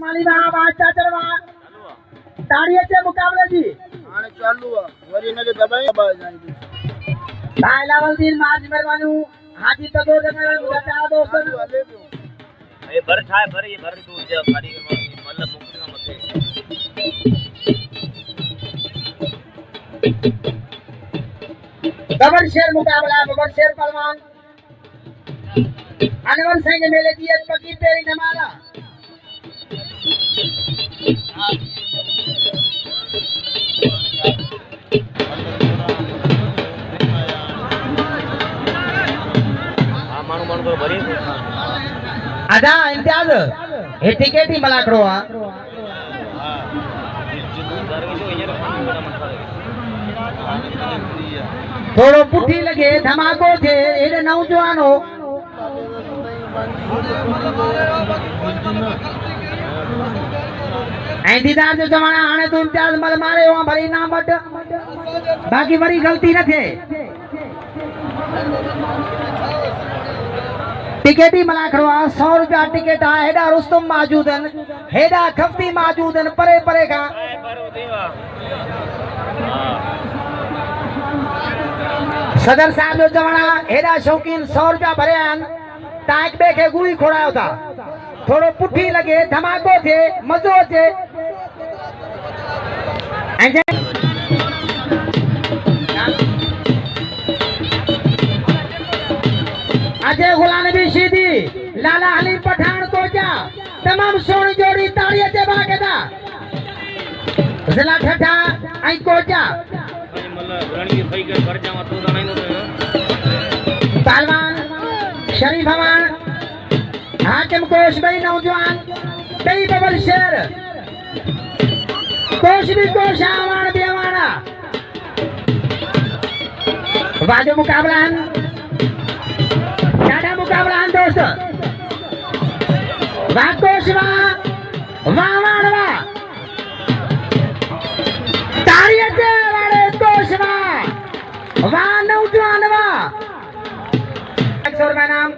माली वहां वाचा चढ़वा ताड़िए से मुकाबले जी आने चालू है वरी ने के दबाई आवाज जाएगी लावलदीन माज मेहरबानी हाजी तो दो जगह बता दोस्तों ये भर छाए भर ये भर दूर जा गाड़ी के मतलब मुक्ति का मथे बबर शेर मुकाबला बबर शेर पहलवान अनवर सिंह मेले की एक पकी तेरी नमाला मानू को भरी आधा इम्तियाज हे टिकेट ही मलाकड़ो आ थोड़ो पुठी लगे धमाको थे एडे नौजवान हो ऐं दीदार जो जमाना हाणे तो इम्तियाज मल मारे वहां भरी ना मट बाकी वरी गलती न थे टिकेट ही मला खड़ो 100 रुपया टिकेट आ हेडा रुस्तम मौजूद हैं हेडा खफ्ती मौजूद हैं परे परे का सदर साहब जो जमाना हेडा शौकीन 100 रुपया भरे हैं ताक बे के गुई खोड़ायो था थोड़ो पुठी लगे धमाको थे मजो थे अजय गुलाम भी सीधी लाला हलीम पठान को जा तमाम सोनी जोड़ी ताड़िए से भागेदा जिला ठठा आई को जा पहलवान शरीफ हमान हाकिम कोश भाई नौजवान कई बबल शेर कोश भी कोश आवान भी आवाना वाजो मुकाबला मुकाबला दोस्त वाकोशवा वावाणवा तारियते वाले कोशवा वा नौजवानवा 100 रुपया नाम